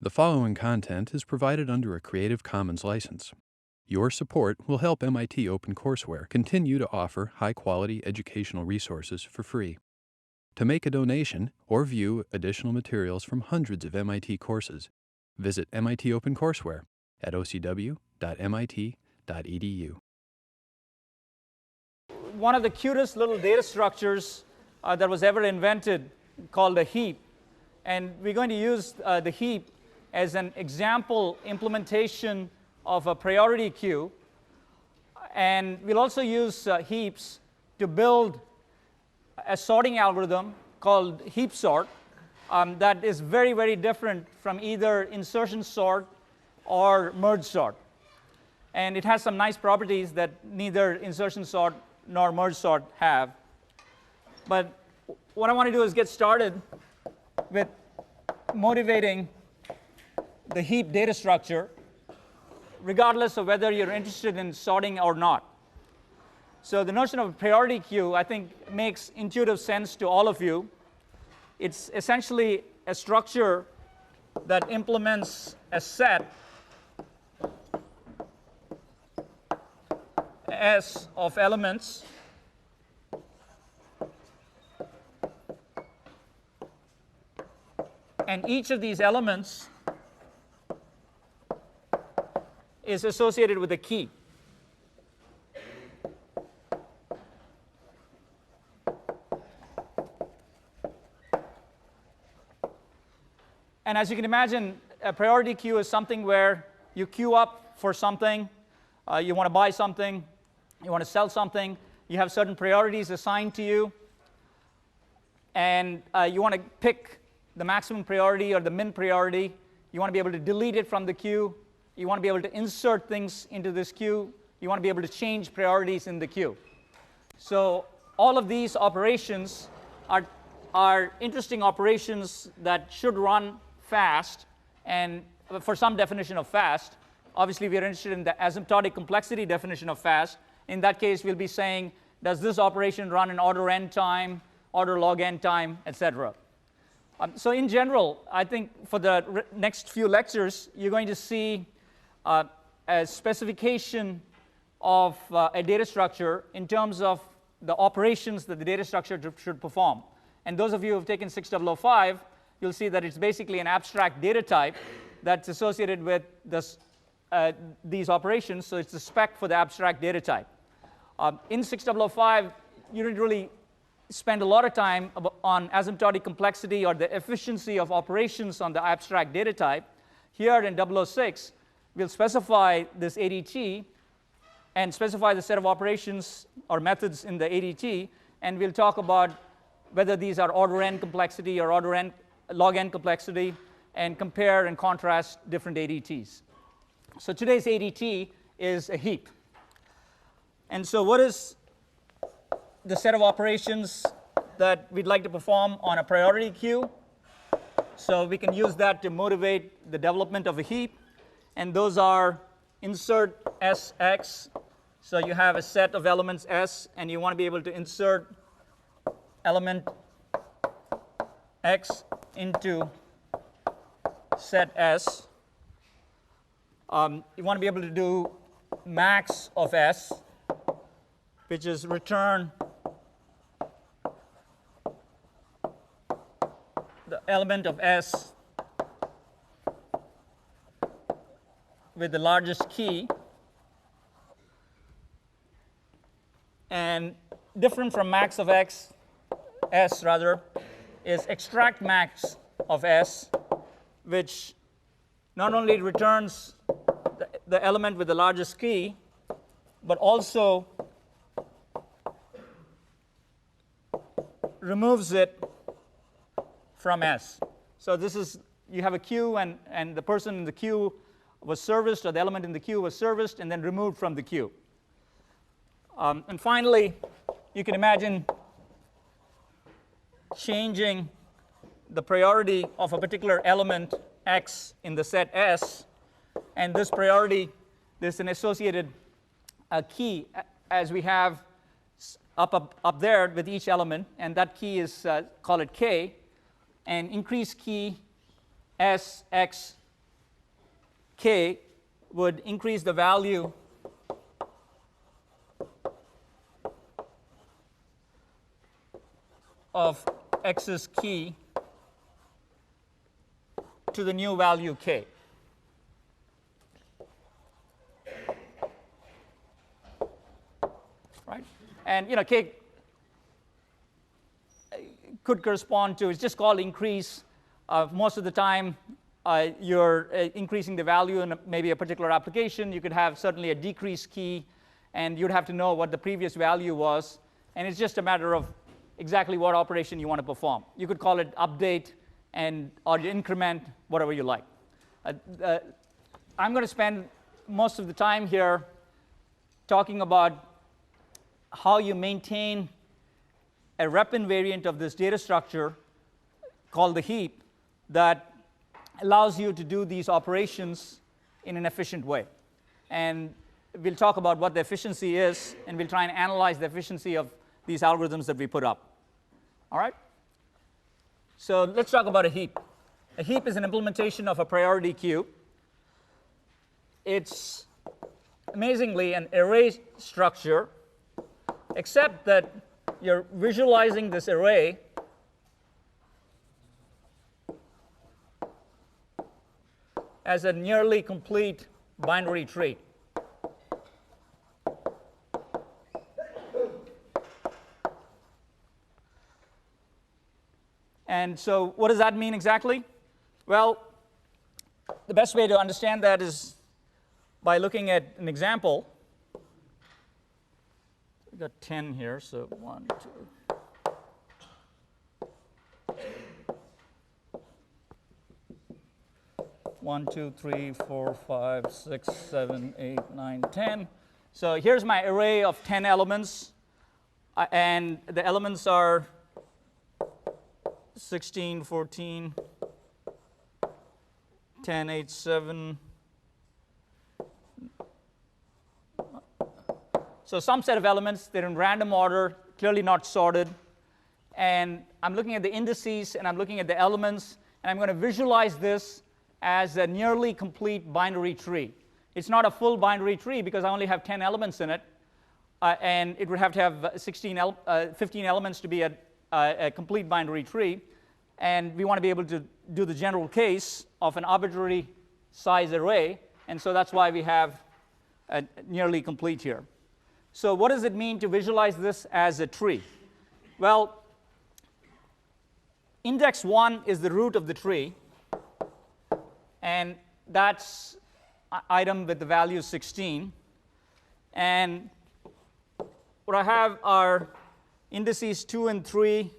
The following content is provided under a Creative Commons license. Your support will help MIT OpenCourseware continue to offer high-quality educational resources for free. To make a donation or view additional materials from hundreds of MIT courses, visit MIT OpenCourseware at ocw.mit.edu. One of the cutest little data structures that was ever invented, called a heap. And we're going to use the heap as an example implementation of a priority queue. And we'll also use heaps to build a sorting algorithm called heap sort that is very, very different from either insertion sort or merge sort. And it has some nice properties that neither insertion sort nor merge sort have. But what I want to do is get started with motivating the heap data structure, regardless of whether you're interested in sorting or not. So the notion of a priority queue, I think, makes intuitive sense to all of you. It's essentially a structure that implements a set S of elements and each of these elements is associated with a key. And as you can imagine, a priority queue is something where you queue up for something, you want to buy something, you want to sell something, you have certain priorities assigned to you, and you want to pick the maximum priority or the min priority. You want to be able to delete it from the queue. You want to be able to insert things into this queue. You want to be able to change priorities in the queue. So all of these operations are interesting operations that should run fast, and for some definition of fast. Obviously, we are interested in the asymptotic complexity definition of fast. In that case, we'll be saying, does this operation run in order n time, order log n time, etc. So in general, I think for the next few lectures, you're going to see a specification of a data structure in terms of the operations that the data structure should perform. And those of you who have taken 6005, you'll see that it's basically an abstract data type that's associated with this, these operations. So it's the spec for the abstract data type. In 6005, you didn't really spend a lot of time on asymptotic complexity or the efficiency of operations on the abstract data type. Here in 006, we'll specify this ADT and specify the set of operations or methods in the ADT, and we'll talk about whether these are order n complexity or order n log n complexity, and compare and contrast different ADTs. So today's ADT is a heap. And so what is the set of operations that we'd like to perform on a priority queue? So we can use that to motivate the development of a heap. And those are insert SX. So you have a set of elements S, and you want to be able to insert element X into set S. You want to be able to do max of S, which is return the element of S with the largest key. And different from max of X, S rather, is extract max of S, which not only returns the element with the largest key, but also removes it from S. So this is, you have a queue, and the person in the queue was serviced, or the element in the queue was serviced and then removed from the queue. And finally, you can imagine changing the priority of a particular element X in the set S, and this priority, there's an associated key as we have up there with each element, and that key is, call it K, and increase key S, X k would increase the value of x's key to the new value k. Right? And k could correspond to, it's just called increase. Most of the time, you're increasing the value in maybe a particular application. You could have certainly a decrease key, and you'd have to know what the previous value was. And it's just a matter of exactly what operation you want to perform. You could call it update or increment, whatever you like. I'm going to spend most of the time here talking about how you maintain a rep invariant of this data structure called the heap that allows you to do these operations in an efficient way. And we'll talk about what the efficiency is, and we'll try and analyze the efficiency of these algorithms that we put up. All right? So let's talk about a heap. A heap is an implementation of a priority queue. It's amazingly an array structure, except that you're visualizing this array as a nearly complete binary tree. And so what does that mean exactly? Well, the best way to understand that is by looking at an example. We've got 10 here, so 1, 2, 3, 4, 5, 6, 7, 8, 9, 10. So here's my array of 10 elements, and the elements are 16, 14, 10, 8, 7. So some set of elements, they're in random order, clearly not sorted. And I'm looking at the indices, and I'm looking at the elements, and I'm going to visualize this as a nearly complete binary tree. It's not a full binary tree because I only have 10 elements in it, and it would have to have 15 elements to be a complete binary tree. And we want to be able to do the general case of an arbitrary size array, and so that's why we have a nearly complete here. So what does it mean to visualize this as a tree? Well, index 1 is the root of the tree, and that's an item with the value 16. And what I have are indices 2 and 3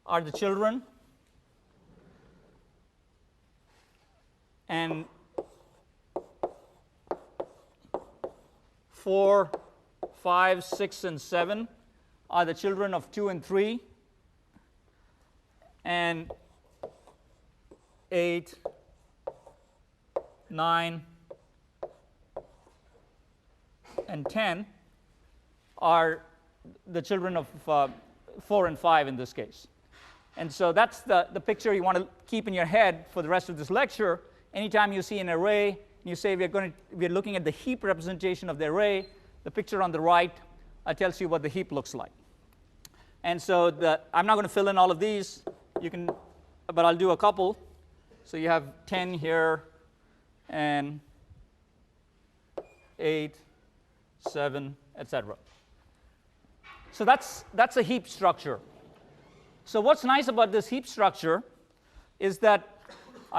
are the children, and 4, 5, 6, and 7 are the children of 2 and 3, and 8, 9, and 10 are the children of 4 and 5 in this case. And so that's the picture you want to keep in your head for the rest of this lecture. Anytime you see an array, you say we're looking at the heap representation of the array, the picture on the right tells you what the heap looks like. And so I'm not going to fill in all of these, but I'll do a couple. So you have 10 here, and 8, 7, etc. So that's a heap structure. So what's nice about this heap structure is that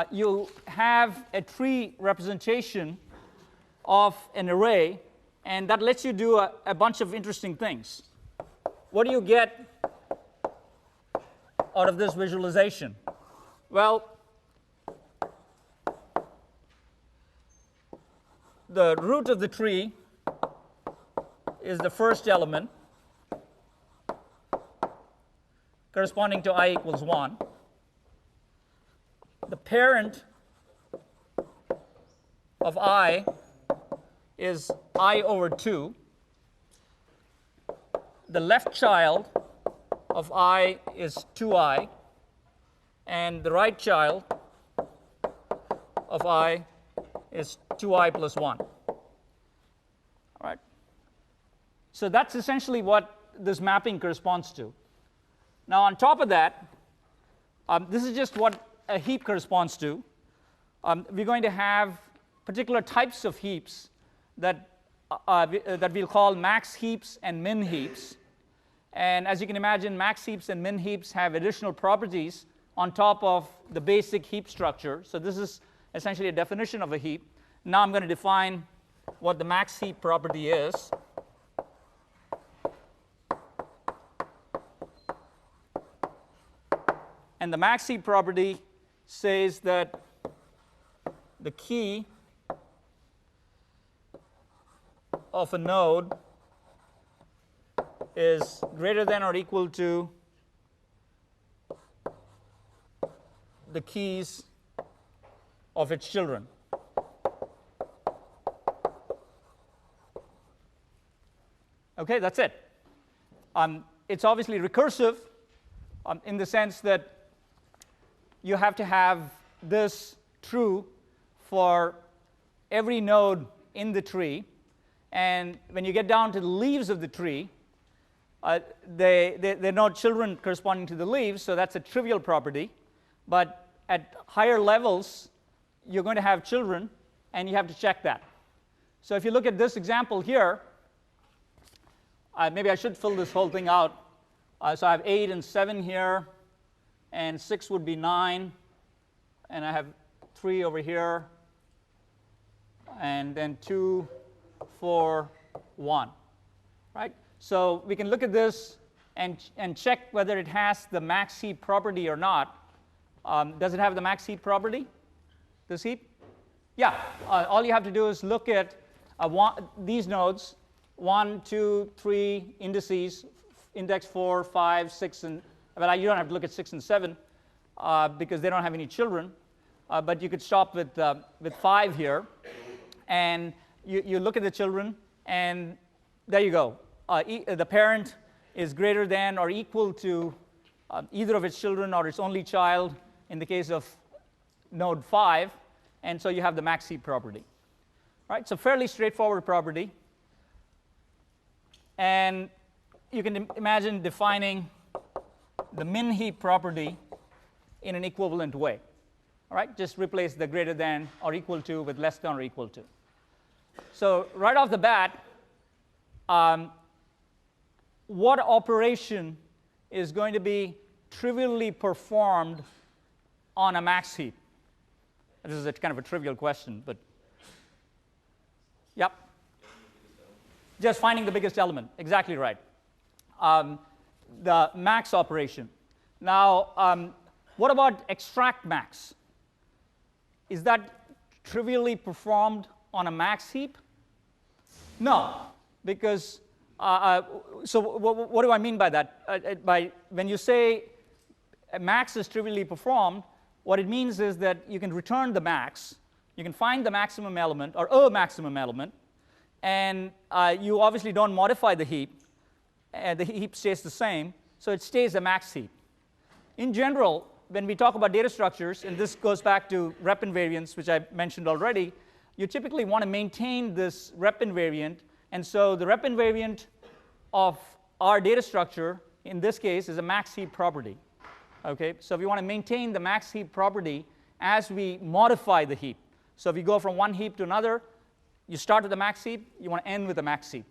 you have a tree representation of an array, and that lets you do a bunch of interesting things. What do you get out of this visualization? Well, the root of the tree is the first element, corresponding to I equals 1. The parent of I is I over 2. The left child of I is 2i, and the right child of I is 2i plus 1. All right. So that's essentially what this mapping corresponds to. Now, on top of that, this is just what a heap corresponds to. We're going to have particular types of heaps that we'll call max heaps and min heaps. And as you can imagine, max heaps and min heaps have additional properties on top of the basic heap structure. So this is essentially a definition of a heap. Now I'm going to define what the max heap property is. And the max heap property says that the key of a node is greater than or equal to the keys of its children. Okay, that's it. It's obviously recursive in the sense that you have to have this true for every node in the tree. And when you get down to the leaves of the tree, they're not children corresponding to the leaves, so that's a trivial property. But at higher levels, you're going to have children, and you have to check that. So if you look at this example here, maybe I should fill this whole thing out. So I have 8 and 7 here, and 6 would be 9, and I have 3 over here, and then 2, 4, 1, right? So we can look at this and check whether it has the max heap property or not. Does it have the max heap property, this heap? Yeah, all you have to do is look at these nodes, 1, 2, 3 indices, index 4, 5, 6, and well, you don't have to look at 6 and 7 because they don't have any children, but you could stop with 5 here, and you look at the children, and there you go. The parent is greater than or equal to either of its children or its only child in the case of node 5, and so you have the max heap property. Right? So fairly straightforward property, and you can imagine defining the min heap property in an equivalent way. All right? Just replace the greater than or equal to with less than or equal to. So right off the bat, what operation is going to be trivially performed on a max heap? This is kind of a trivial question, but yep. Just finding the biggest element. Exactly right. The max operation. Now, what about extract max? Is that trivially performed on a max heap? No, because so what do I mean by that? When you say a max is trivially performed, what it means is that you can return the max, you can find the maximum element or a maximum element, and you obviously don't modify the heap, and the heap stays the same, so it stays a max heap. In general, when we talk about data structures, and this goes back to rep invariance, which I mentioned already, you typically want to maintain this rep invariant, and so the rep invariant of our data structure, in this case, is a max heap property. Okay? So we want to maintain the max heap property as we modify the heap. So if you go from one heap to another, you start with the max heap, you want to end with the max heap.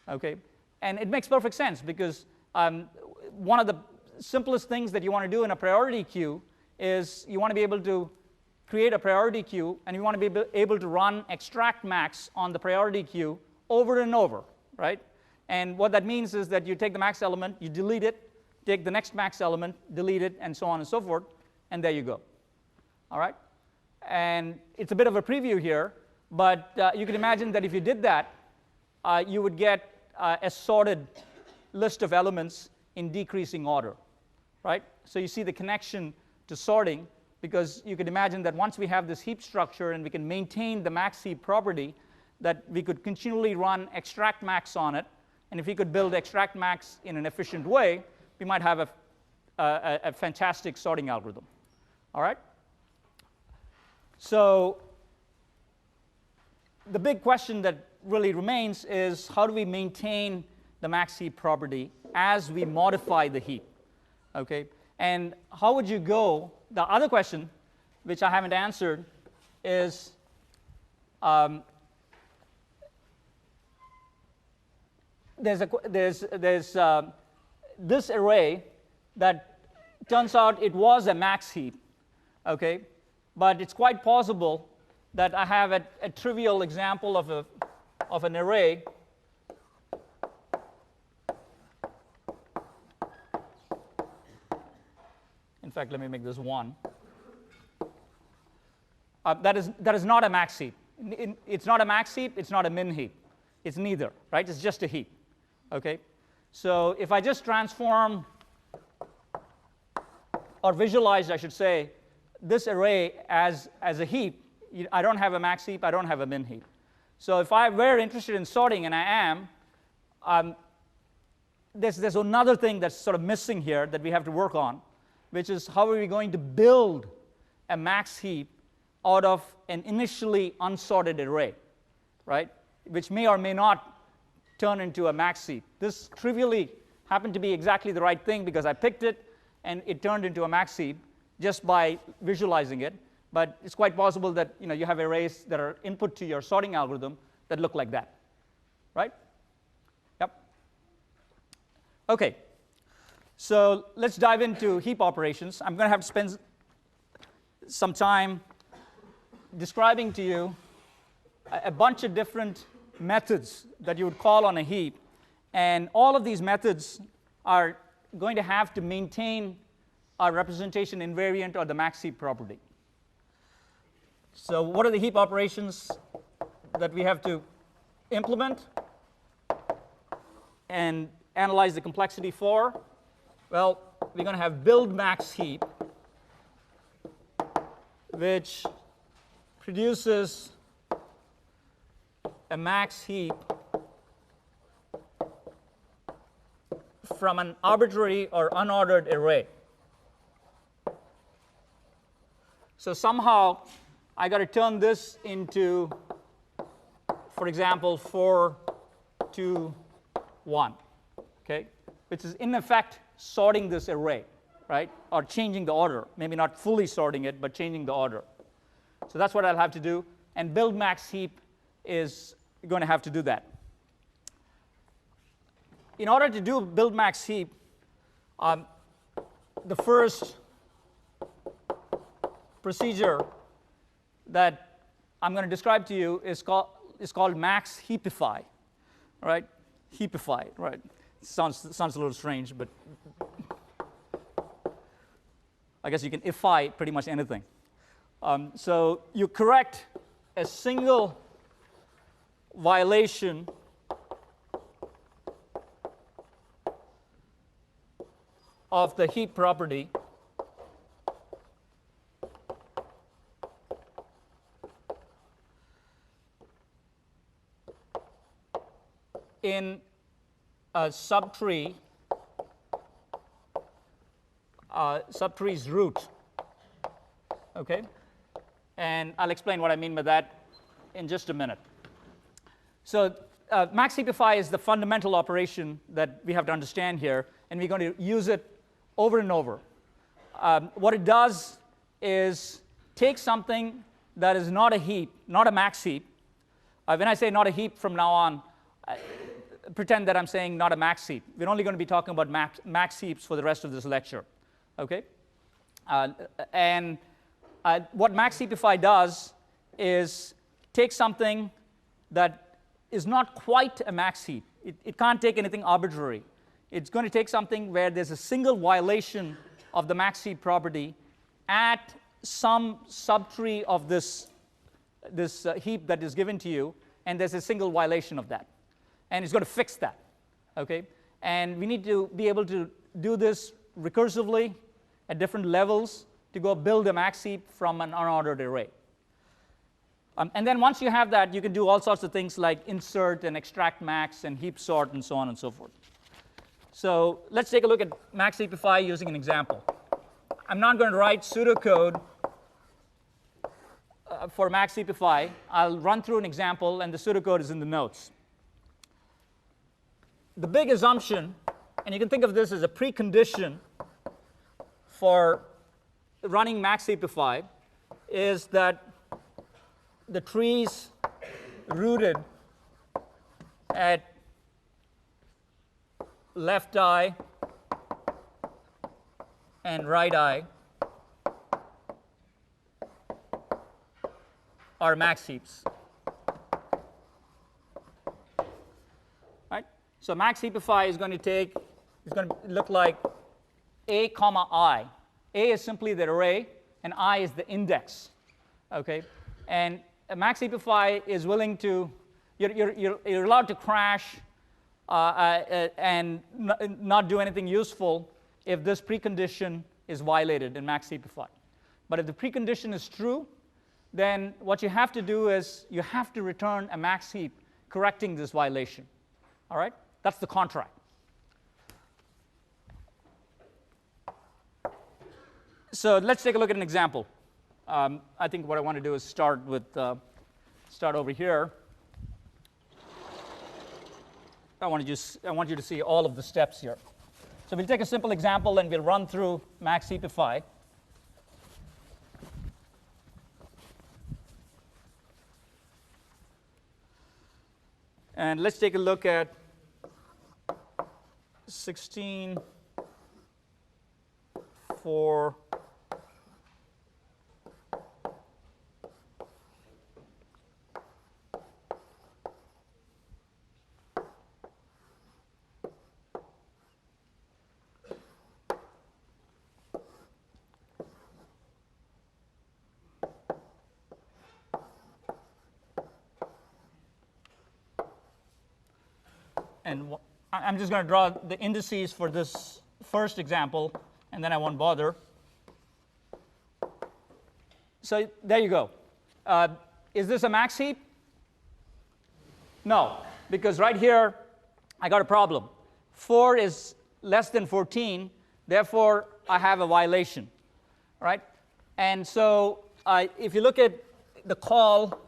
Okay? And it makes perfect sense because one of the simplest things that you want to do in a priority queue is you want to be able to create a priority queue, and you want to be able to run extract max on the priority queue over and over, right? And what that means is that you take the max element, you delete it, take the next max element, delete it, and so on and so forth, and there you go. All right? And it's a bit of a preview here, but you can imagine that if you did that, you would get a sorted list of elements in decreasing order, right? So you see the connection to sorting, because you could imagine that once we have this heap structure and we can maintain the max heap property, that we could continually run extract max on it, and if we could build extract max in an efficient way, we might have a fantastic sorting algorithm. All right? So the big question that really remains is how do we maintain the max heap property as we modify the heap? Okay? And how would you go? The other question, which I haven't answered, is there's this array that turns out it was a max heap, okay? But it's quite possible that I have a trivial example of an array in fact, let me make this 1. That is not a max heap. It's not a max heap, it's not a min heap. It's neither, right? It's just a heap, okay? So if I just transform or visualize, I should say, this array as a heap, I don't have a max heap, I don't have a min heap. So if I were interested in sorting, and I am, there's another thing that's sort of missing here that we have to work on, which is how are we going to build a max heap out of an initially unsorted array, right? Which may or may not turn into a max heap. This trivially happened to be exactly the right thing because I picked it and it turned into a max heap just by visualizing it. But it's quite possible that you have arrays that are input to your sorting algorithm that look like that, right? Yep. Okay. So let's dive into heap operations. I'm going to have to spend some time describing to you a bunch of different methods that you would call on a heap. And all of these methods are going to have to maintain our representation invariant or the max heap property. So what are the heap operations that we have to implement and analyze the complexity for? Well, we're going to have build max heap, which produces a max heap from an arbitrary or unordered array. So somehow I got to turn this into, for example, 4, 2, 1, okay? Which is in effect sorting this array, right? Or changing the order. Maybe not fully sorting it, but changing the order. So that's what I'll have to do. And build max heap is going to have to do that. In order to do build max heap, the first procedure that I'm going to describe to you is called max heapify, right? Heapify, right? Sounds a little strange, but I guess you can ify pretty much anything. So you correct a single violation of the heap property in a subtree, subtree's root, okay? And I'll explain what I mean by that in just a minute. So max heapify is the fundamental operation that we have to understand here, and we're going to use it over and over. What it does is take something that is not a heap, not a max heap. When I say not a heap from now on, pretend that I'm saying not a max heap. We're only going to be talking about max heaps for the rest of this lecture, okay? What max heapify does is take something that is not quite a max heap. It can't take anything arbitrary. It's going to take something where there's a single violation of the max heap property at some subtree of this heap that is given to you, and there's a single violation of that. And it's going to fix that, okay? And we need to be able to do this recursively at different levels to go build a max heap from an unordered array. And then once you have that, you can do all sorts of things like insert and extract max and heap sort and so on and so forth. So let's take a look at max heapify using an example. I'm not going to write pseudocode for max heapify. I'll run through an example, and the pseudocode is in the notes. The big assumption, and you can think of this as a precondition for running max heapify, is that the trees rooted at left eye and right eye are max heaps. Right? So max heapify is going to look like A comma I. A is simply the array, and I is the index. Okay? And a max heapify is willing to, you're allowed to crash and not do anything useful if this precondition is violated in max heapify. But if the precondition is true, then what you have to do is you have to return a max heap correcting this violation. All right? That's the contract. So let's take a look at an example. I think what I want to do is start over here. I want you to see all of the steps here. So we'll take a simple example and we'll run through max heapify. And let's take a look at 16.4. And I'm just going to draw the indices for this first example, and then I won't bother. So there you go. Is this a max heap? No, because right here I got a problem. 4 is less than 14, therefore I have a violation. Right? And so if you look at the call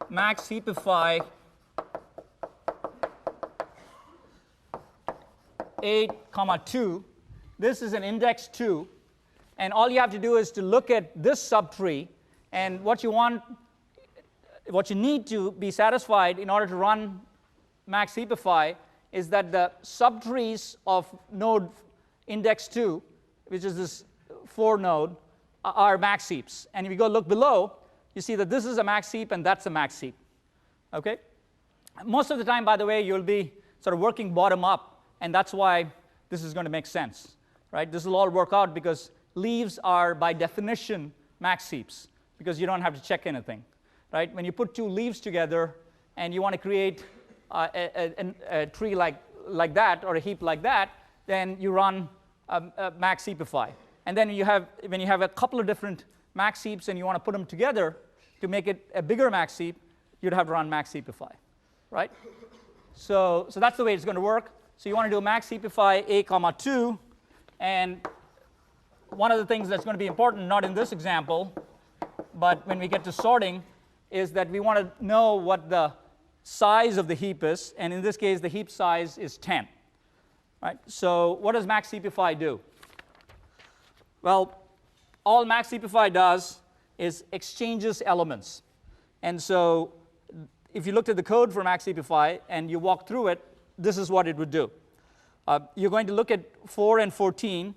max heapify 8, 2, this is an index 2, and all you have to do is to look at this subtree, and what you need to be satisfied in order to run max heapify is that the subtrees of node index 2, which is this 4 node, are max heaps. And if you go look below, you see that this is a max heap and that's a max heap. Okay? Most of the time, by the way, you'll be sort of working bottom up. And that's why this is going to make sense, right? This will all work out because leaves are, by definition, max heaps, because you don't have to check anything, right? When you put two leaves together and you want to create a tree like that or a heap like that, then you run max heapify. And then when you have a couple of different max heaps and you want to put them together to make it a bigger max heap, you'd have to run max heapify, right? So that's the way it's going to work. So you want to do max heapify A, 2, and one of the things that's going to be important, not in this example, but when we get to sorting, is that we want to know what the size of the heap is, and in this case, the heap size is 10. Right? So what does max heapify do? Well, all max heapify does is exchanges elements. And so if you looked at the code for max heapify and you walk through it, this is what it would do. You're going to look at 4 and 14,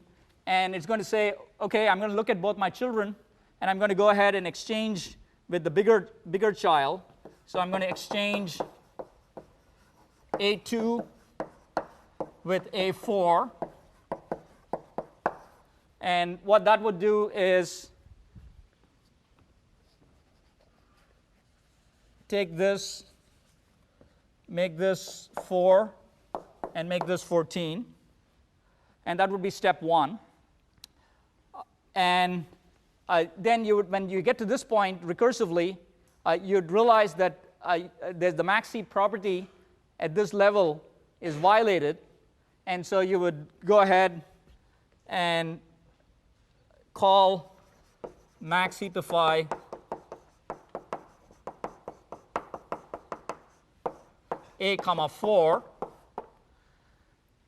and it's going to say, OK, I'm going to look at both my children, and I'm going to go ahead and exchange with the bigger child. So I'm going to exchange A2 with A4. And what that would do is take this, make this 4, and make this 14. And that would be step 1. And then when you get to this point recursively, you'd realize that there's the max heap property at this level is violated. And so you would go ahead and call max heapify a comma 4.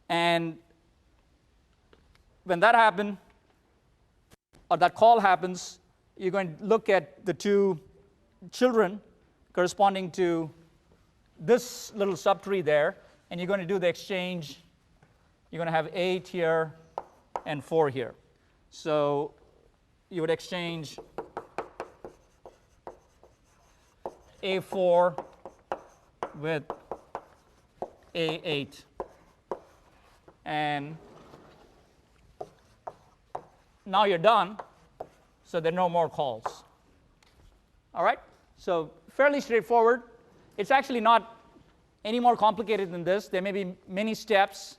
And when that happens, or that call happens, you're going to look at the two children corresponding to this little subtree there, and you're going to do the exchange. You're going to have 8 here and 4 here. So you would exchange A4 with A8. And now you're done, so there are no more calls. All right? So fairly straightforward. It's actually not any more complicated than this. There may be many steps.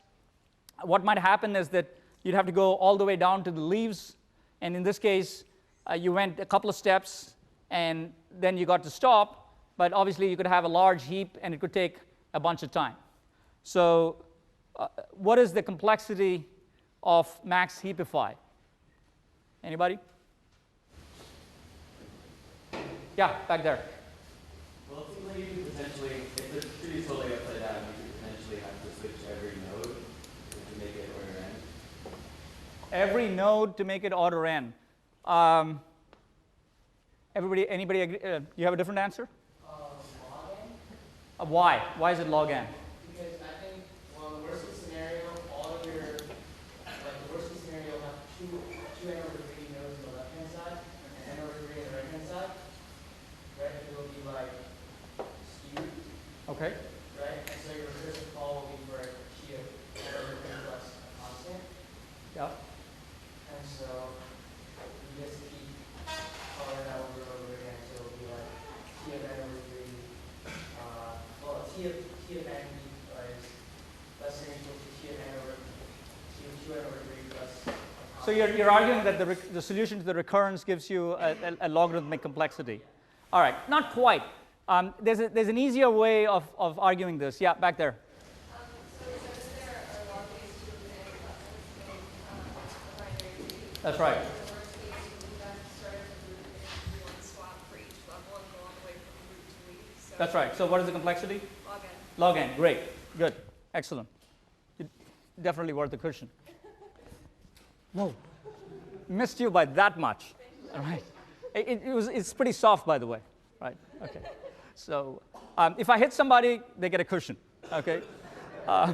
What might happen is that you'd have to go all the way down to the leaves, and in this case, you went a couple of steps, and then you got to stop, but obviously you could have a large heap, and it could take a bunch of time. So what is the complexity of max heapify? Anybody? Yeah, back there. Well, it seems like you could potentially, if the tree is totally upside down, you could potentially have to switch every node to make it order n. Every node to make it order n. Everybody, anybody agree? You have a different answer? Log n. Why? Why is it log n? Because I think, well, in the worst case scenario, all of your, like the worst case scenario, you'll have two n over 3 nodes on the left hand side and n over 3 on the right hand side. Right? It will be like skewed. Okay. Right? And so your recursive call will be for a key of n over 3 plus a constant. Yeah. And so you just keep calling that over and over again. So it'll be like t of n over 3. Well, t of n is less than or equal to t of n over t of 2n over 3 plus. So you're arguing that the solution to the recurrence gives you a logarithmic complexity. All right, not quite. There's an easier way of arguing this. Yeah, back there. So is there a log base to n a binary tree? That's right. In the worst case, you have to start at the root and do one swap for each level and go all the way from root to leaf. So That's right. So what is the complexity? log n. Log n. Great. Good. Excellent. Definitely worth the cushion. Whoa. Missed you by that much. All right. It's pretty soft, by the way. Right. Okay. So if I hit somebody, they get a cushion. Okay. All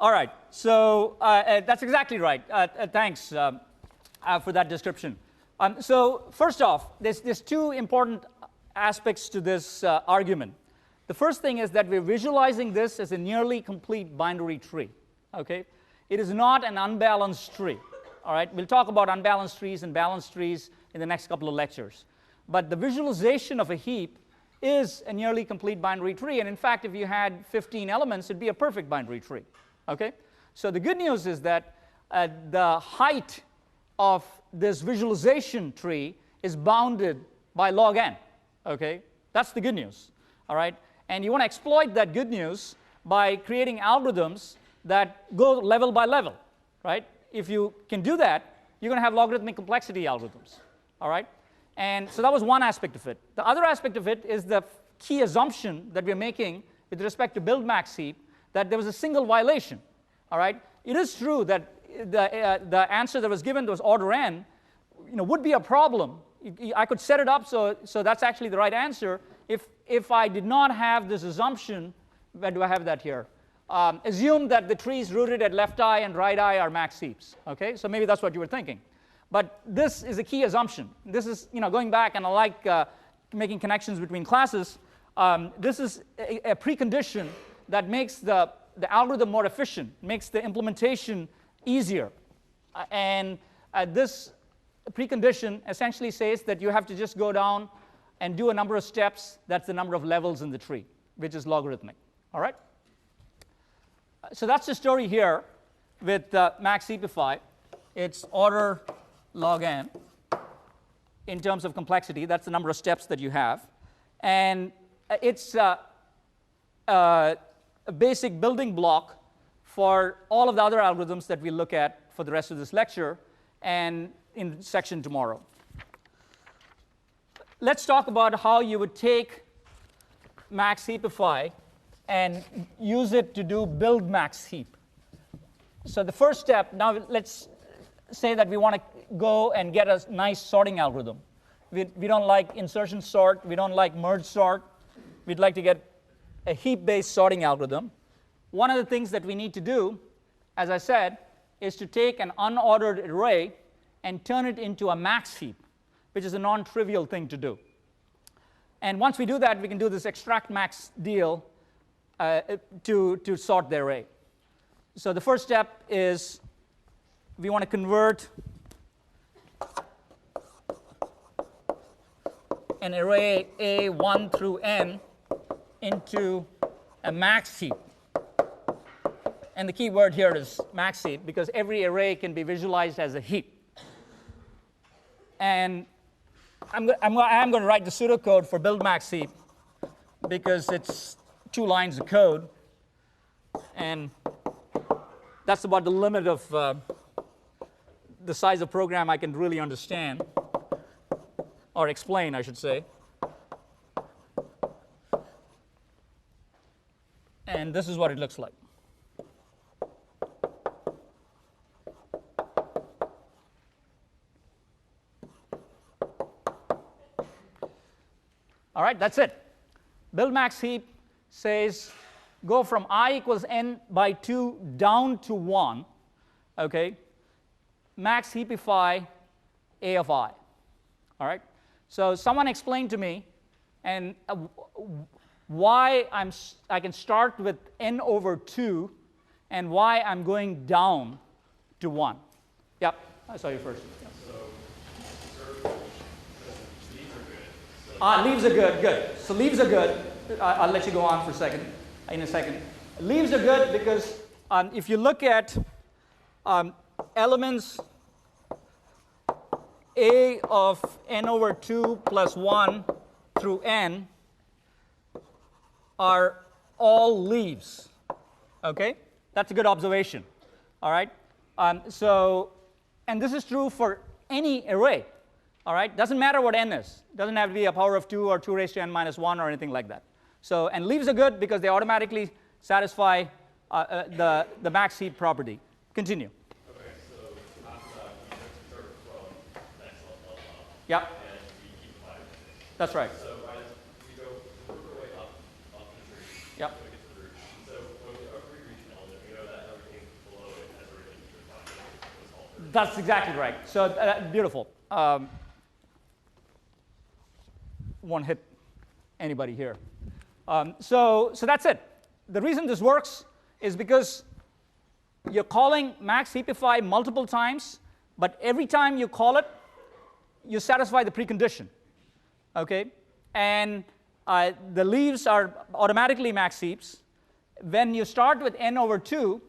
right. So that's exactly right. Thanks for that description. So first off, there's two important aspects to this argument. The first thing is that we're visualizing this as a nearly complete binary tree. Okay. It is not an unbalanced tree. All right. We'll talk about unbalanced trees and balanced trees in the next couple of lectures. But the visualization of a heap is a nearly complete binary tree. And in fact, if you had 15 elements, it'd be a perfect binary tree. Okay? So the good news is that the height of this visualization tree is bounded by log n. Okay? That's the good news. All right? And you want to exploit that good news by creating algorithms that go level by level. Right? If you can do that, you're going to have logarithmic complexity algorithms. All right? And so that was one aspect of it. The other aspect of it is the key assumption that we're making with respect to build max heap, that there was a single violation. All right? It is true that the answer that was given was order n, would be a problem. I could set it up so that's actually the right answer if I did not have this assumption. Where do I have that here? Assume that the trees rooted at left eye and right eye are max heaps. Okay? So maybe that's what you were thinking. But this is a key assumption. This is, going back, and I like making connections between classes. This is a precondition that makes the algorithm more efficient, makes the implementation easier. And this precondition essentially says that you have to just go down and do a number of steps. That's the number of levels in the tree, which is logarithmic. All right? So that's the story here with max heapify. It's order log n in terms of complexity. That's the number of steps that you have. And it's a basic building block for all of the other algorithms that we look at for the rest of this lecture and in section tomorrow. Let's talk about how you would take max heapify and use it to do build max heap. So the first step, now let's say that we want to go and get a nice sorting algorithm. We don't like insertion sort, we don't like merge sort, we'd like to get a heap-based sorting algorithm. One of the things that we need to do, as I said, is to take an unordered array and turn it into a max heap, which is a non-trivial thing to do. And once we do that, we can do this extract max deal to sort the array. So the first step is we want to convert an array A 1 through n into a max heap. And the key word here is max heap because every array can be visualized as a heap. And I'm going to write the pseudocode for build max heap because it's 2 lines of code. And that's about the limit of the size of program I can really understand, or explain, I should say. And this is what it looks like. All right, that's it. Build max heap says go from I equals n by 2 down to 1, okay? Max heapify A of I. All right? So someone explained to me and why I can start with n over 2 and why I'm going down to 1. Yep, I saw you first. Yep. Leaves are good, good. So leaves are good. I'll let you go on for a second, in a second. Leaves are good because if you look at elements A of n over 2 plus 1 through n are all leaves. Okay? That's a good observation. All right? And this is true for any array. All right? Doesn't matter what n is. Doesn't have to be a power of 2 or 2 raised to n minus 1 or anything like that. So, and leaves are good because they automatically satisfy the max heap property. Continue. Okay, so after that, we start from next level up. Yep. And we keep dividing it. That's right. So as we go, work our way up the tree. Yep. So we get to the root. So when we reach an element, we know that everything below it has already been defined. That's exactly right. So beautiful. Won't hit anybody here. So that's it. The reason this works is because you're calling max heapify multiple times, but every time you call it, you satisfy the precondition. Okay? And the leaves are automatically max heaps. When you start with n over 2,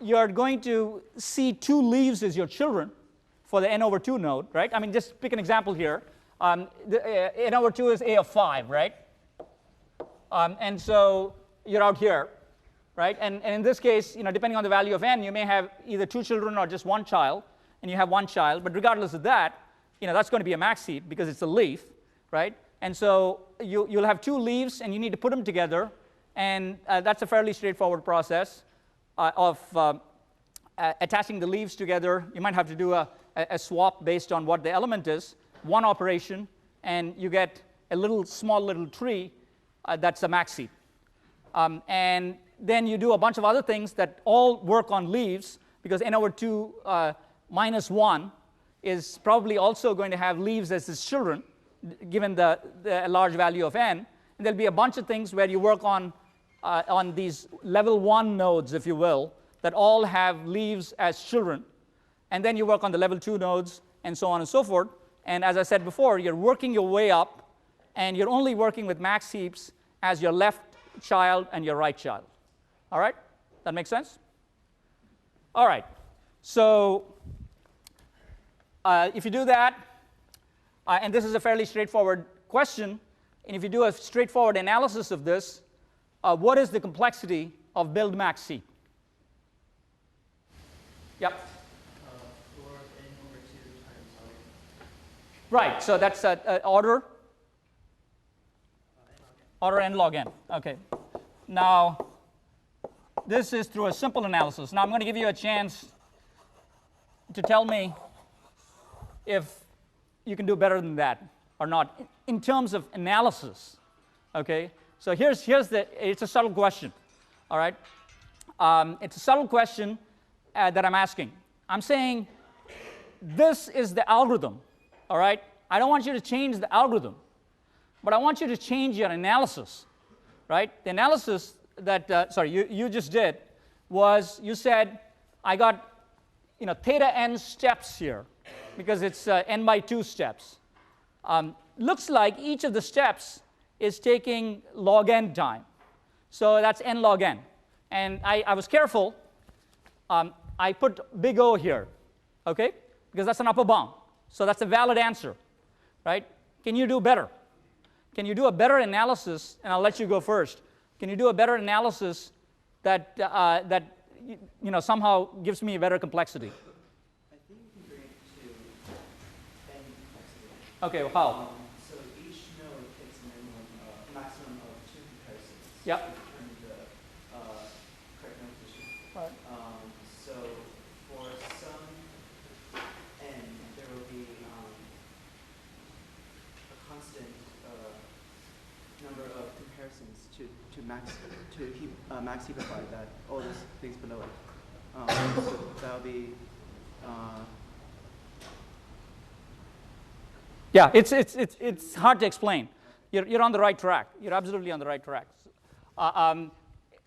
you're going to see 2 leaves as your children for the n over 2 node, right? I mean, just pick an example here. N over 2 is A of 5, right? And so you're out here, right? And in this case, depending on the value of n, you may have either 2 children or just 1 child, and you have 1 child. But regardless of that, that's going to be a max heap because it's a leaf, right? And so you'll have 2 leaves, and you need to put them together. And that's a fairly straightforward process of attaching the leaves together. You might have to do a swap based on what the element is. One operation, and you get a small little tree that's a max heap. And then you do a bunch of other things that all work on leaves because n over 2 minus 1 is probably also going to have leaves as its children, given the large value of n. And there'll be a bunch of things where you work on these level 1 nodes, if you will, that all have leaves as children. And then you work on the level 2 nodes, and so on and so forth. And as I said before, you're working your way up, and you're only working with max heaps as your left child and your right child. All right? That makes sense? All right. So if you do that, and this is a fairly straightforward question, and if you do a straightforward analysis of this, what is the complexity of build max heap? Yep. Right, so that's order. order n log n. Okay. Now, this is through a simple analysis. Now, I'm going to give you a chance to tell me if you can do better than that or not in terms of analysis. Okay. So it's a subtle question. All right. It's a subtle question that I'm asking. I'm saying this is the algorithm. All right. I don't want you to change the algorithm, but I want you to change your analysis. Right. The analysis that you just did was you said I got theta n steps here because it's n by 2 steps. Looks like each of the steps is taking log n time. So that's n log n. And I was careful. I put big O here, okay, because that's an upper bound. So that's a valid answer, right? Can you do better? Can you do a better analysis? And I'll let you go first. Can you do a better analysis that somehow gives me a better complexity? I think you can bring it to n complexity. Okay, well, how? So each node takes a maximum of 2 comparisons. Yep. To determine the correct node position. Right. So for some n, there will be a constant number of comparisons to max heapify that all these things below it. So that'll be Yeah, it's hard to explain. You're on the right track. You're absolutely on the right track.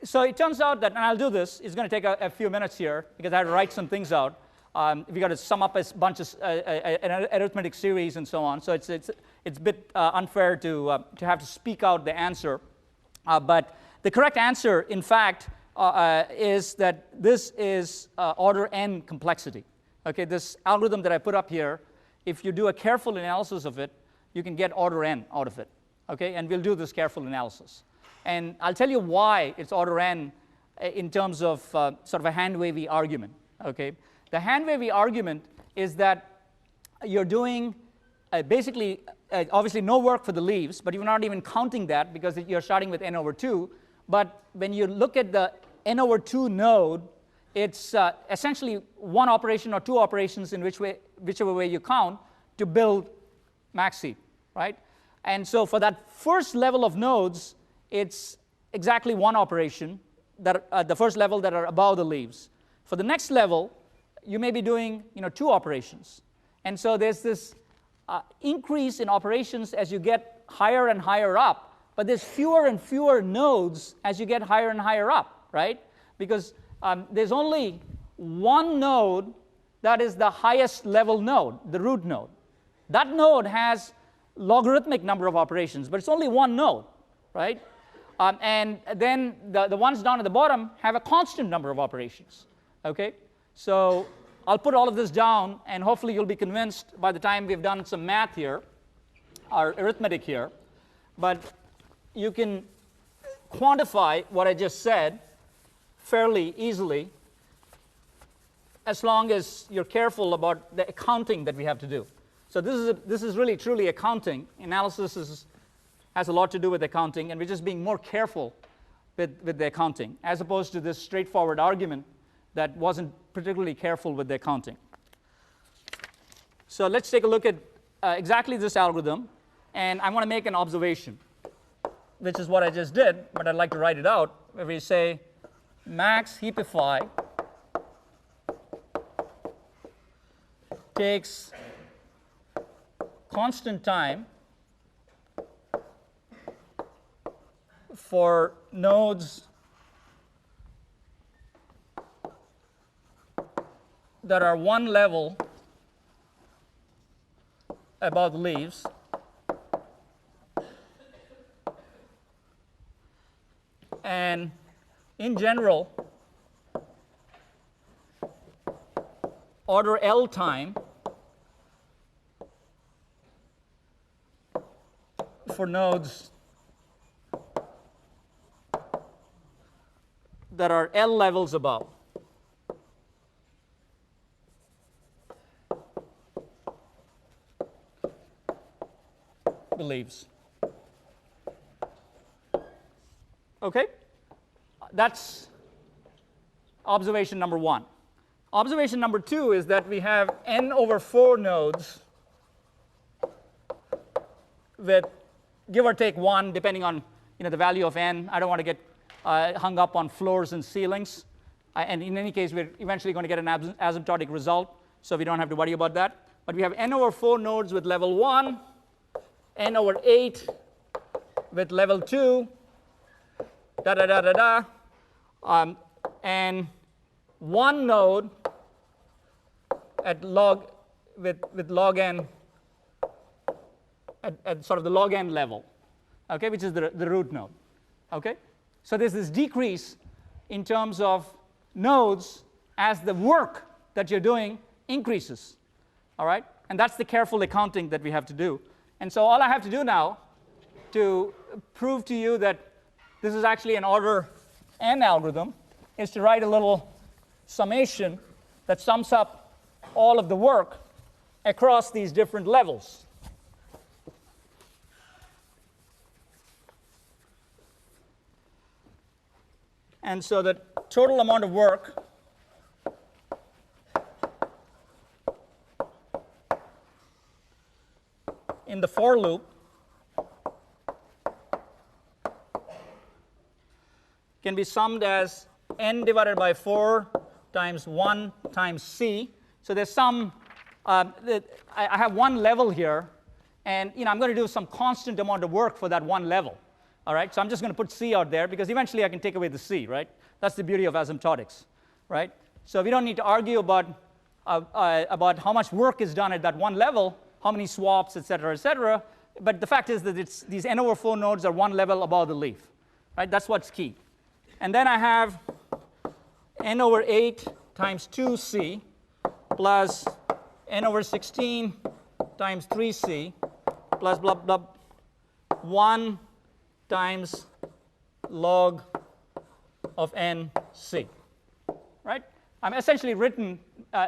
So it turns out that, and I'll do this. It's going to take a few minutes here because I had to write some things out. We got to sum up a bunch of an arithmetic series and so on. So it's a bit unfair to have to speak out the answer. But the correct answer, in fact, is that this is order n complexity. Okay, this algorithm that I put up here, if you do a careful analysis of it, you can get order n out of it. Okay, and we'll do this careful analysis. And I'll tell you why it's order n in terms of sort of a hand-wavy argument. Okay, the hand-wavy argument is that you're doing basically obviously no work for the leaves, but you're not even counting that because you're starting with n over 2. But when you look at the n over 2 node, it's essentially one operation or two operations in whichever way you count to build max heap, right? And so for that first level of nodes, it's exactly one operation, that the first level that are above the leaves. For the next level, you may be doing two operations. And so there's this increase in operations as you get higher and higher up, but there's fewer and fewer nodes as you get higher and higher up, right? Because there's only one node that is the highest level node, the root node. That node has logarithmic number of operations, but it's only one node, right? And then the ones down at the bottom have a constant number of operations, okay? So I'll put all of this down, and hopefully you'll be convinced by the time we've done some math here, or arithmetic here. But you can quantify what I just said fairly easily as long as you're careful about the accounting that we have to do. So this is really truly accounting. Analysis has a lot to do with accounting, and we're just being more careful with the accounting, as opposed to this straightforward argument that wasn't particularly careful with the accounting. So let's take a look at exactly this algorithm, and I want to make an observation, which is what I just did, but I'd like to write it out, where we say max heapify takes constant time for nodes that are one level above the leaves, and in general, order L time for nodes that are L levels above the leaves. Okay? That's observation number 1. Observation number 2 is that we have n over 4 nodes with give or take 1, depending on the value of n. I don't want to get hung up on floors and ceilings. And in any case, we're eventually going to get an asymptotic result, so we don't have to worry about that. But we have n over 4 nodes with level 1, n over 8 with level 2, da da da da da, and 1 node at log with log n at sort of the log n level, okay, which is the root node. Okay, so there's this decrease in terms of nodes as the work that you're doing increases. All right, and that's the careful accounting that we have to do. And so all I have to do now to prove to you that this is actually an order n algorithm is to write a little summation that sums up all of the work across these different levels. And so the total amount of work in the for loop can be summed as n divided by 4 times 1 times c. So there's some, I have one level here, and I'm going to do some constant amount of work for that one level. All right, so I'm just going to put c out there because eventually I can take away the c, right? That's the beauty of asymptotics, right? So we don't need to argue about how much work is done at that one level, how many swaps, et cetera, but the fact is that these n over 4 nodes are one level above the leaf, right? That's what's key. And then I have n over 8 times 2c plus n over 16 times 3c plus blah, blah, 1 times log of nc, right? I'm essentially written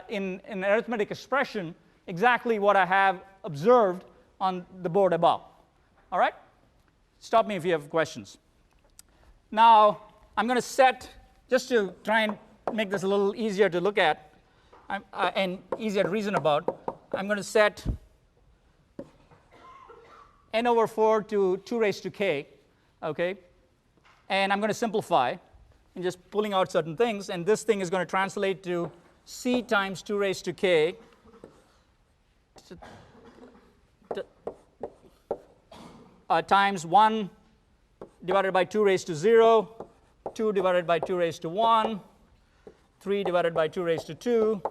in an arithmetic expression exactly what I have observed on the board above. All right? Stop me if you have questions. Now, I'm going to set, just to try and make this a little easier to look at and easier to reason about, I'm going to set n over 4 to 2 raised to k, okay? And I'm going to simplify and just pulling out certain things, and this thing is going to translate to c times 2 raised to k times 1 divided by 2 raised to 0, 2 divided by 2 raised to 1, 3 divided by 2 raised to 2,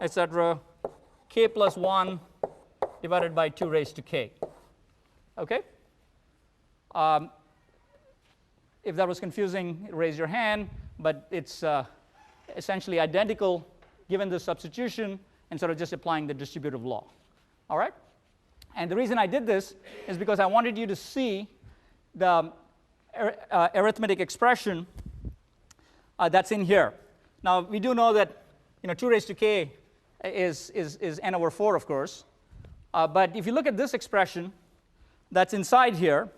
etc., k plus 1 divided by 2 raised to k. Okay? If that was confusing, raise your hand, but it's essentially identical given the substitution and sort of just applying the distributive law. All right? And the reason I did this is because I wanted you to see the arithmetic expression that's in here. Now, we do know that 2 raised to k is n over 4, of course. But if you look at this expression that's inside here,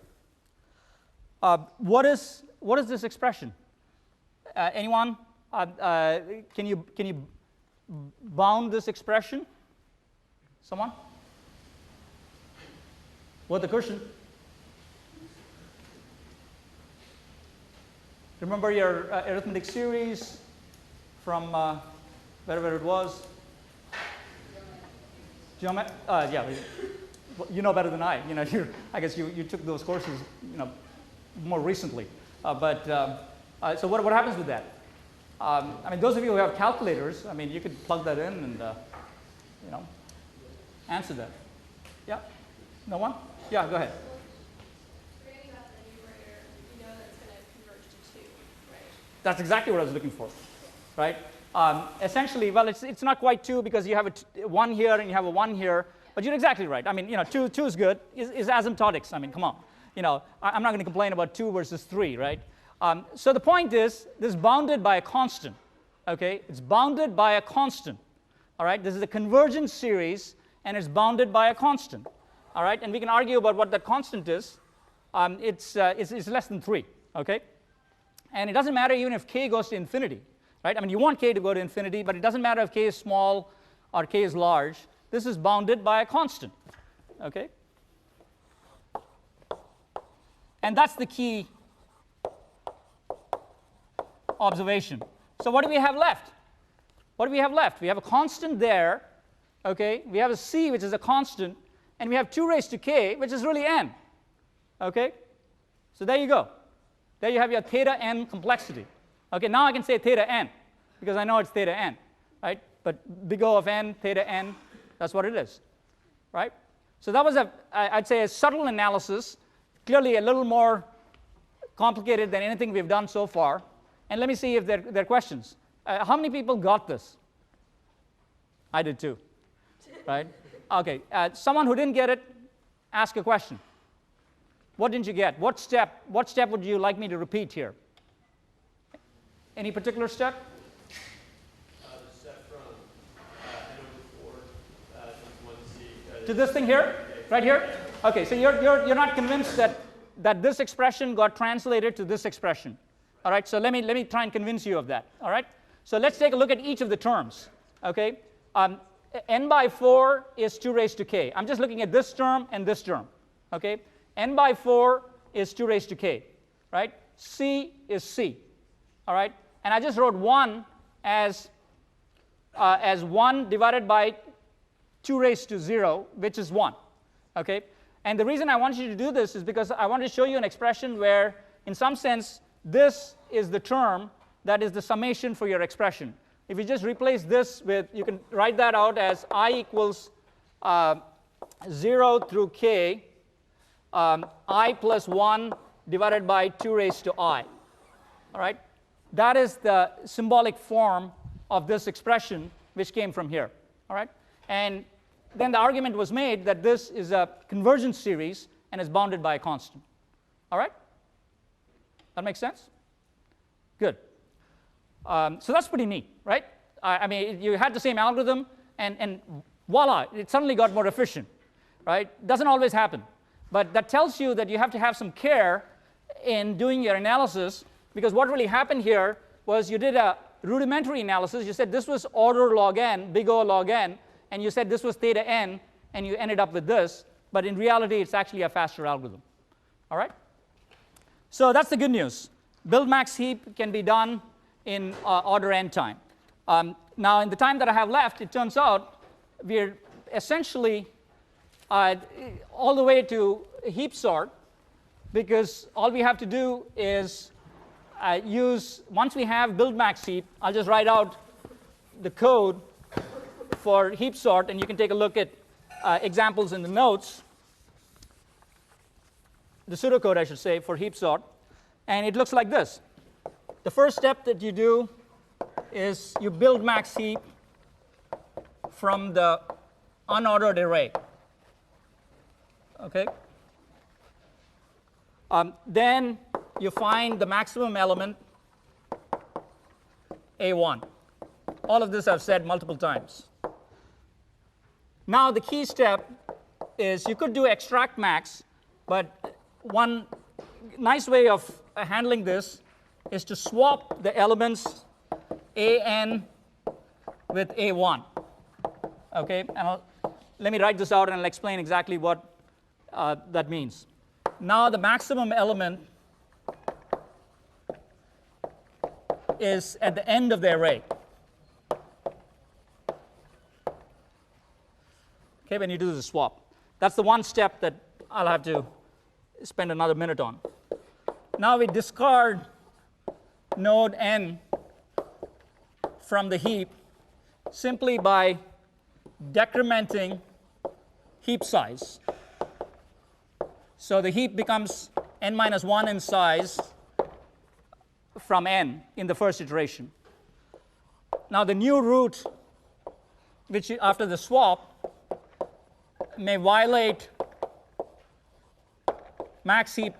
what is this expression? Anyone? Can you bound this expression? Someone? What the cushion? Remember your arithmetic series from wherever it was? Geometry? Yeah, you know better than I. I guess you took those courses, more recently. So what happens with that? I mean, those of you who have calculators, I mean, you could plug that in and, answer that. Yeah? No one? Yeah, go ahead. Forgetting about the numerator, you know that's going to converge to 2, right? That's exactly what I was looking for, right? Essentially, well, it's not quite 2 because you have a 1 here and you have a 1 here, but you're exactly right. I mean, 2 is good. Is asymptotics. I mean, come on. I'm not going to complain about 2 versus 3, right? So the point is, this is bounded by a constant, okay? It's bounded by a constant, all right? This is a convergence series, and it's bounded by a constant, all right? And we can argue about what that constant is. It's less than 3, okay? And it doesn't matter even if k goes to infinity, right? I mean, you want k to go to infinity, but it doesn't matter if k is small or k is large. This is bounded by a constant, okay? And that's the key observation. So what do we have left? What do we have left? We have a constant there, okay? We have a c, which is a constant, and we have 2 raised to k, which is really n, okay? So there you go. There you have your theta n complexity. Okay, now I can say theta n, because I know it's theta n, right? But big O of n, theta n, that's what it is, right? So that was, I'd say, a subtle analysis, clearly a little more complicated than anything we've done so far. And let me see if there are questions. How many people got this? I did too, right? Okay, someone who didn't get it, ask a question. What didn't you get? What step would you like me to repeat here? Any particular step? The step from n over 4 to 1c. To this thing here? Right here? Okay, so you're not convinced that this expression got translated to this expression. All right, so let me try and convince you of that. All right? So let's take a look at each of the terms. Okay? N by 4 is 2 raised to k. I'm just looking at this term and this term. Okay? N by 4 is 2 raised to k. Right? C is c. All right? And I just wrote 1 as 1 divided by 2 raised to 0, which is 1. Okay? And the reason I want you to do this is because I want to show you an expression where, in some sense, this is the term that is the summation for your expression. If you just replace this with, you can write that out as I equals 0 through k, I plus 1 divided by 2 raised to I. All right? That is the symbolic form of this expression which came from here. All right? And then the argument was made that this is a convergence series and is bounded by a constant. All right? That makes sense? Good. So that's pretty neat, right? I mean, you had the same algorithm, and voila, it suddenly got more efficient, right? Doesn't always happen. But that tells you that you have to have some care in doing your analysis, because what really happened here was you did a rudimentary analysis. You said this was order log n, big O log n, and you said this was theta n, and you ended up with this. But in reality, it's actually a faster algorithm. All right? So that's the good news. Build max heap can be done in order n time. Now, in the time that I have left, it turns out we're essentially all the way to heap sort, because all we have to do is once we have build max heap, I'll just write out the code for heap sort, and you can take a look at examples in the notes, the pseudocode, I should say, for heap sort. And it looks like this. The first step that you do is you build max heap from the unordered array. Okay? Then you find the maximum element, A1. All of this I've said multiple times. Now the key step is you could do extract max, but one nice way of handling this is to swap the elements an with a1. Okay, and let me write this out and I'll explain exactly what that means. Now the maximum element is at the end of the array. Okay, when you do the swap. That's the one step that I'll have to spend another minute on. Now we discard node n from the heap simply by decrementing heap size. So the heap becomes n minus 1 in size from n in the first iteration. Now the new root, which after the swap may violate max heap,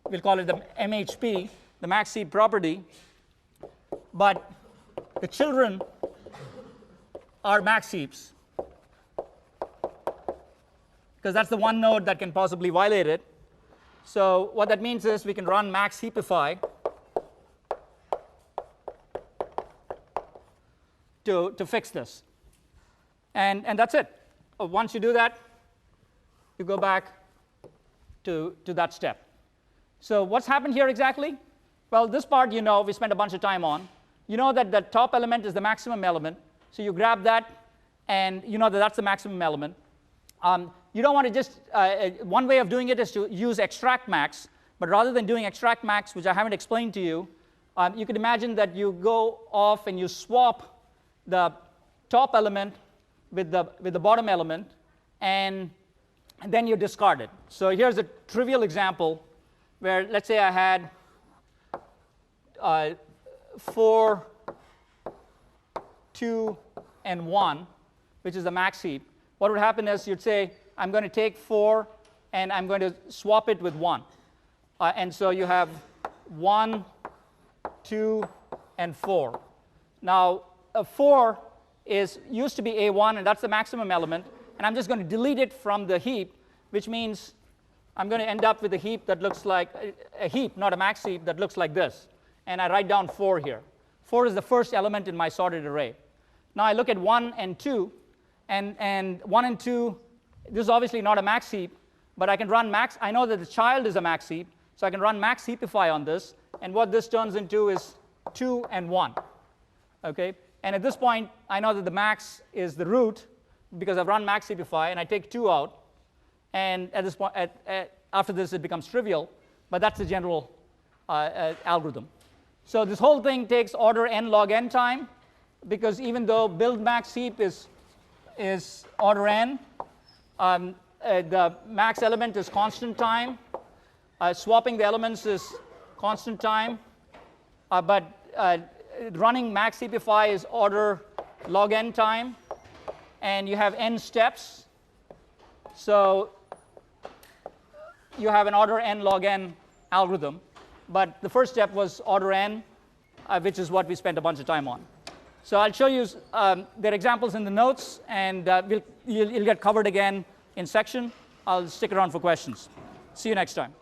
we'll call it the MHP, the max heap property, but the children are max heaps, because that's the one node that can possibly violate it. So what that means is we can run max heapify, to fix this. And that's it. Once you do that, you go back to that step. So what's happened here exactly? Well, this part you know we spent a bunch of time on. You know that the top element is the maximum element. So you grab that, and you know that that's the maximum element. You don't want to just, one way of doing it is to use extract max. But rather than doing extract max, which I haven't explained to you, you could imagine that you go off and you swap the top element with the bottom element, and then you discard it. So here's a trivial example where, let's say I had 4, 2, and 1, which is the max heap. What would happen is you'd say, I'm going to take 4 and I'm going to swap it with 1. And so you have 1, 2, and 4. Now, 4 used to be A1, and that's the maximum element. And I'm just going to delete it from the heap, which means I'm going to end up with a heap that looks like a heap, not a max heap, that looks like this. And I write down 4 here. 4 is the first element in my sorted array. Now I look at 1 and 2, and 1 and 2, this is obviously not a max heap, but I can run max. I know that the child is a max heap, so I can run max heapify on this, and what this turns into is 2 and 1. Okay? And at this point, I know that the max is the root because I've run max heapify, and I take 2 out, and at this point, after this, it becomes trivial, but that's the general algorithm. So this whole thing takes order n log n time, because even though build max heap is order n, the max element is constant time. Swapping the elements is constant time, but running max heapify is order log n time, and you have n steps. So you have an order n log n algorithm, but the first step was order n, which is what we spent a bunch of time on. So I'll show you, there are examples in the notes, and you'll get covered again in section. I'll stick around for questions. See you next time.